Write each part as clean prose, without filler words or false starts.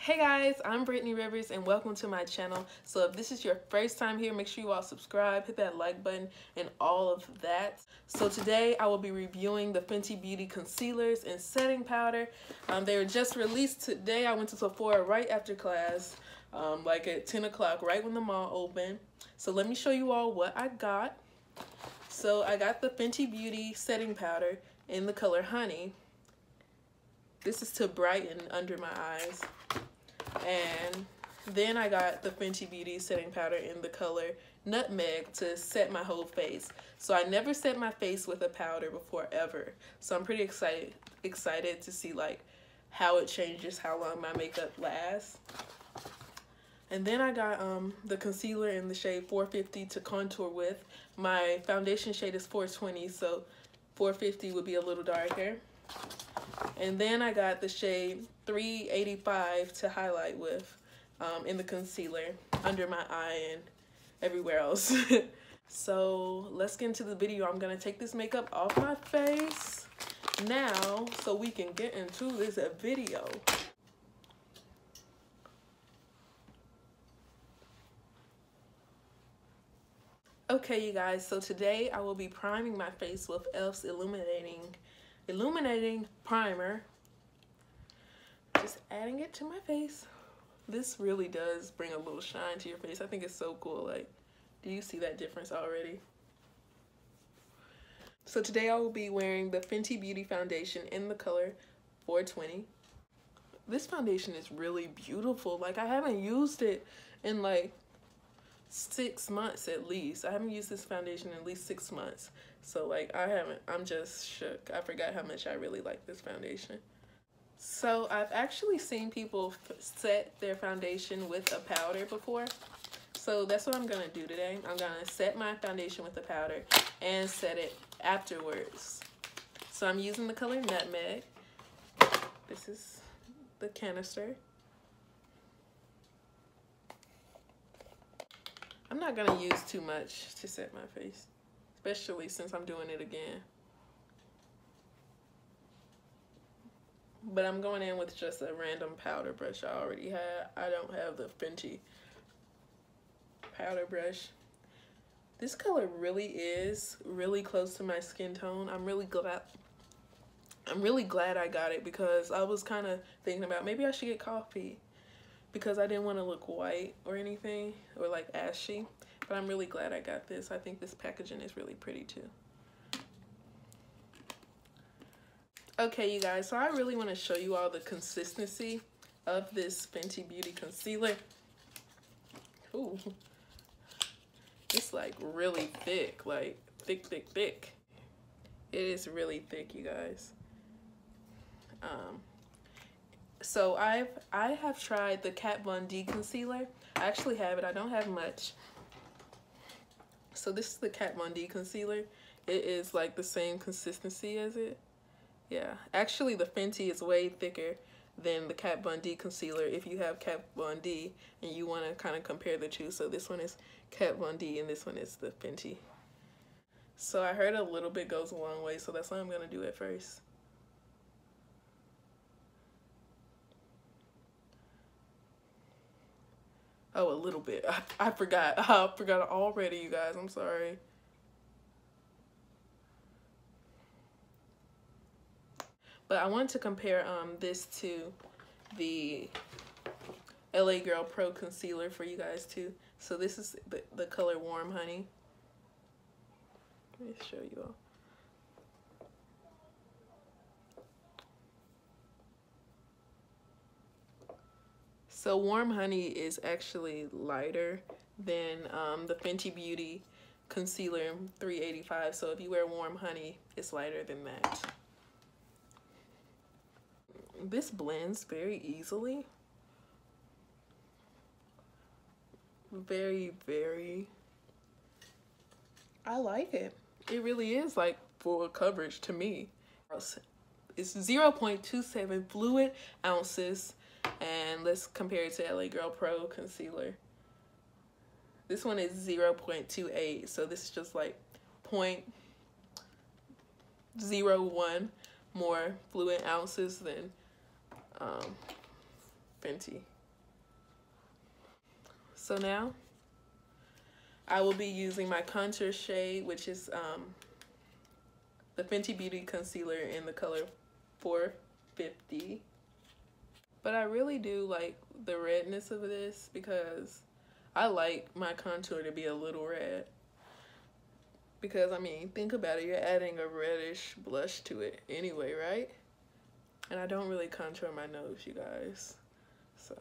Hey guys, I'm Brittany Rivers and welcome to my channel. So if this is your first time here, make sure you all subscribe, hit that like button and all of that. So today I will be reviewing the Fenty Beauty concealers and setting powder. They were just released today. I went to Sephora right after class, like at 10 o'clock, right when the mall opened. So let me show you all what I got. So I got the Fenty Beauty setting powder in the color Honey. This is to brighten under my eyes. And then I got the Fenty Beauty setting powder in the color Nutmeg to set my whole face. So I never set my face with a powder before ever. So I'm pretty excited to see like how it changes, how long my makeup lasts. And then I got the concealer in the shade 450 to contour with. My foundation shade is 420, so 450 would be a little darker. And then I got the shade 385 to highlight with in the concealer under my eye and everywhere else. So let's get into the video. I'm gonna take this makeup off my face now so we can get into this video. Okay, you guys, so today I will be priming my face with e.l.f.'s Illuminating Primer. Just adding it to my face. This really does bring a little shine to your face. I think it's so cool. Like, do you see that difference already? So today I will be wearing the Fenty Beauty foundation in the color 420. This foundation is really beautiful. Like, I haven't used it in like 6 months at least. I haven't used this foundation in at least 6 months. So like I'm just shook. I forgot how much I really like this foundation. So I've actually seen people set their foundation with a powder before. So that's what I'm gonna do today. I'm gonna set my foundation with the powder and set it afterwards. So I'm using the color Nutmeg. This is the canister. I'm not gonna use too much to set my face, especially since I'm doing it again. But I'm going in with just a random powder brush I already had. I don't have the Fenty powder brush. This color really is really close to my skin tone. I'm really glad I got it because I was kind of thinking about maybe I should get coffee, because I didn't want to look white or anything or like ashy, but I'm really glad I got this. I think this packaging is really pretty too. Okay, you guys, so I really want to show you all the consistency of this Fenty Beauty concealer. Ooh, it's like really thick, like thick. It is really thick, you guys. So I have tried the Kat Von D concealer. I actually have it. I don't have much. So this is the Kat Von D concealer. It is like the same consistency as it. Yeah, actually the Fenty is way thicker than the Kat Von D concealer if you have Kat Von D and you want to kind of compare the two. So this one is Kat Von D and this one is the Fenty. So I heard a little bit goes a long way, so that's why I'm going to do it first. Oh, a little bit. I forgot. I forgot already, you guys. I'm sorry. But I wanted to compare this to the LA Girl Pro Concealer for you guys too. So this is the color Warm Honey. Let me show you all. So Warm Honey is actually lighter than the Fenty Beauty Concealer 385. So if you wear Warm Honey, it's lighter than that. This blends very easily. Very. I like it. It really is like full coverage to me. It's 0.27 fluid ounces. And let's compare it to LA Girl Pro Concealer. This one is 0.28, so this is just like 0.01 more fluid ounces than Fenty. So now I will be using my contour shade, which is the Fenty Beauty concealer in the color 450. But I really do like the redness of this because I like my contour to be a little red. Because, I mean, think about it. You're adding a reddish blush to it anyway, right? And I don't really contour my nose, you guys. So.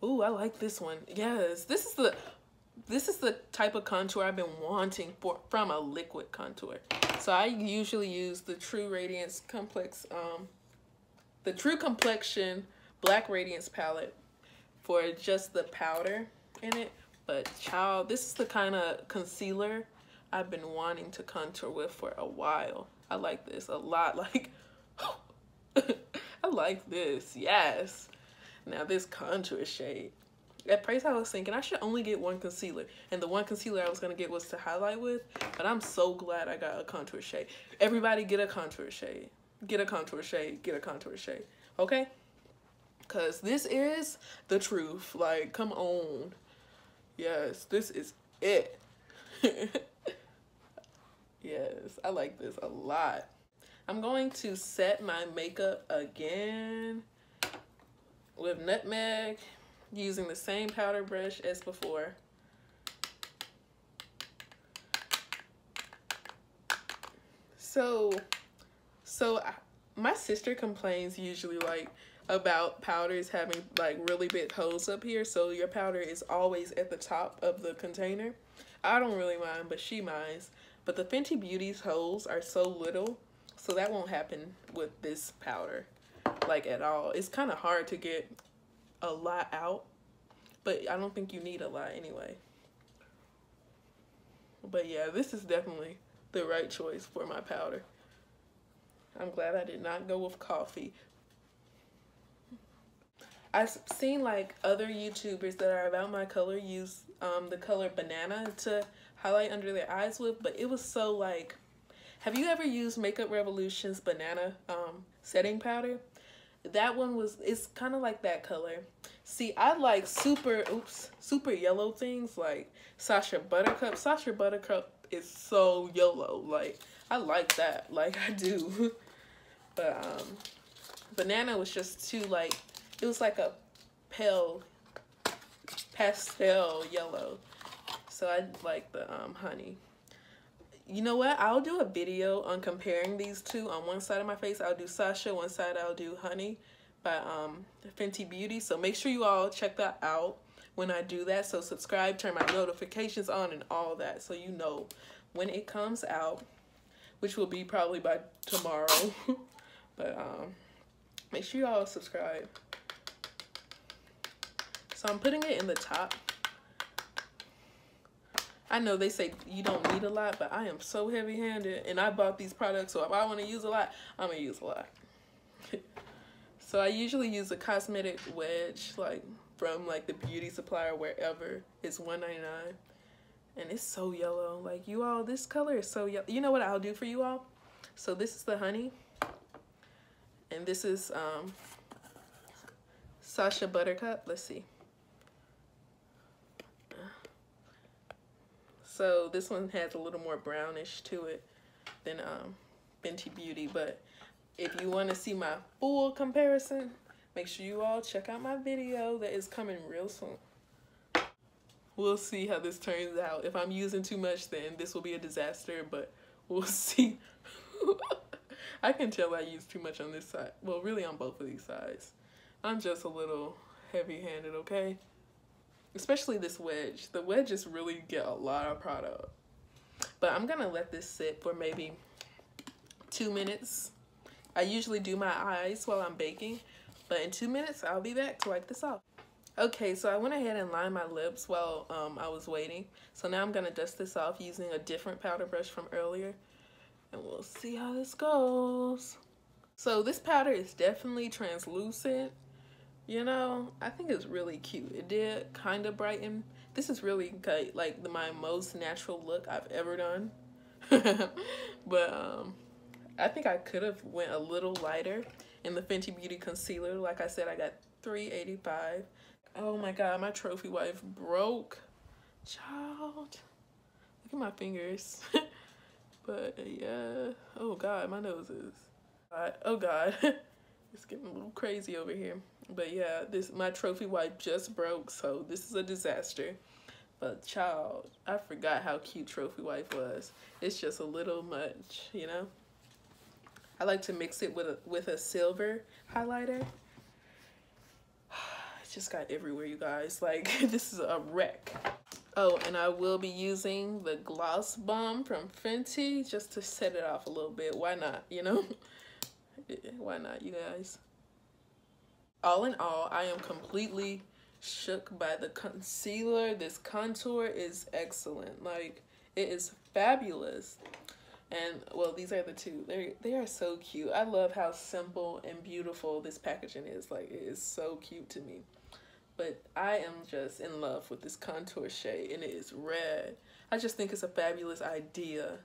Ooh, I like this one. Yes, this is the type of contour I've been wanting from a liquid contour. So I usually use the True Radiance Complex, the True Complexion Black Radiance palette for just the powder in it. But child, this is the kind of concealer I've been wanting to contour with for a while. I like this a lot. Like, I like this. Yes. Now this contour shade. At first I was thinking I should only get one concealer. And the one concealer I was going to get was to highlight with. But I'm so glad I got a contour shade. Everybody get a contour shade. Get a contour shade. Get a contour shade. Okay? Because this is the truth. Like, come on. Yes, this is it. Yes, I like this a lot. I'm going to set my makeup again with Nutmeg using the same powder brush as before. So my sister complains usually like about powders having like really big holes up here, so your powder is always at the top of the container. I don't really mind, but she minds. But the Fenty Beauty's holes are so little, so that won't happen with this powder like at all. It's kind of hard to get a lot out, but I don't think you need a lot anyway. But yeah, this is definitely the right choice for my powder. I'm glad I did not go with coffee. I've seen like other YouTubers that are about my color use the color Banana to highlight under their eyes with, but it was so like, have you ever used Makeup Revolution's Banana setting powder? That one was, it's kind of like that color. See, I like super yellow things like Sacha Buttercup. Sacha Buttercup is so yellow. Like, I like that. Like, I do. But Banana was just too like, it was like a pale pastel yellow. So I like the honey. You know what? I'll do a video on comparing these two. On one side of my face, I'll do Sacha. One side, I'll do Honey by Fenty Beauty. So make sure you all check that out when I do that. So subscribe, turn my notifications on, and all that, so you know when it comes out, which will be probably by tomorrow. But make sure you all subscribe. So I'm putting it in the top. I know they say you don't need a lot, but I am so heavy-handed, and I bought these products, so if I want to use a lot, I'm going to use a lot. So I usually use a cosmetic wedge, like, from, like, the beauty supply or wherever. It's $1.99, and it's so yellow. Like, you all, this color is so yellow. You know what I'll do for you all? So this is the Honey, and this is Sacha Buttercup. Let's see. So this one has a little more brownish to it than Fenty Beauty. But if you want to see my full comparison, make sure you all check out my video that is coming real soon. We'll see how this turns out. If I'm using too much, then this will be a disaster, but we'll see. I can tell I use too much on this side. Well, really on both of these sides. I'm just a little heavy-handed, okay? Especially this wedge. The wedges really get a lot of product. But I'm going to let this sit for maybe 2 minutes. I usually do my eyes while I'm baking. But in 2 minutes, I'll be back to wipe this off. Okay, so I went ahead and lined my lips while I was waiting. So now I'm going to dust this off using a different powder brush from earlier. And we'll see how this goes. So this powder is definitely translucent. You know, I think it's really cute. It did kind of brighten. This is really good, like my most natural look I've ever done. But I think I could have went a little lighter in the Fenty Beauty concealer. Like I said, I got $3.85. Oh my god, my trophy wife broke. Child. Look at my fingers. But yeah. Oh god, my nose is. Oh god. It's getting a little crazy over here. But yeah, my trophy wife just broke, so this is a disaster. But child, I forgot how cute trophy wife was. It's just a little much, you know? I like to mix it with a silver highlighter. It just got everywhere, you guys. Like, this is a wreck. Oh, and I will be using the Gloss Bomb from Fenty just to set it off a little bit. Why not, you know? Why not, you guys? All in all, I am completely shook by the concealer. This contour is excellent. Like, it is fabulous. And well, these are the two. They are so cute. I love how simple and beautiful this packaging is. Like, it is so cute to me. But I am just in love with this contour shade, and it is red. I just think it's a fabulous idea.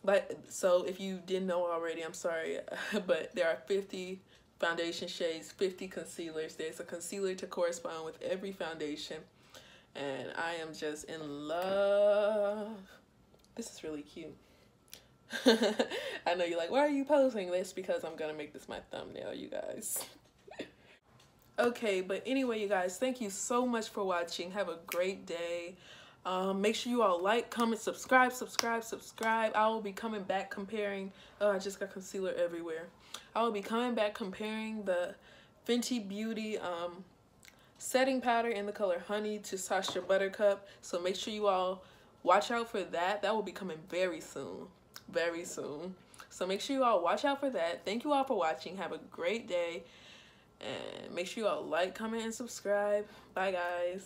Like, so if you didn't know already, I'm sorry, but there are 50 foundation shades, 50 concealers. There's a concealer to correspond with every foundation, and I am just in love. This is really cute. I know you're like, why are you posting this? Because I'm gonna make this my thumbnail, you guys. Okay, but anyway, you guys, thank you so much for watching. Have a great day. Make sure you all like, comment, subscribe. I will be coming back comparing. Oh, I just got concealer everywhere. I will be coming back comparing the Fenty Beauty setting powder in the color Honey to Sacha Buttercup. So make sure you all watch out for that. That will be coming very soon. Very soon. So make sure you all watch out for that. Thank you all for watching. Have a great day. And make sure you all like, comment, and subscribe. Bye, guys.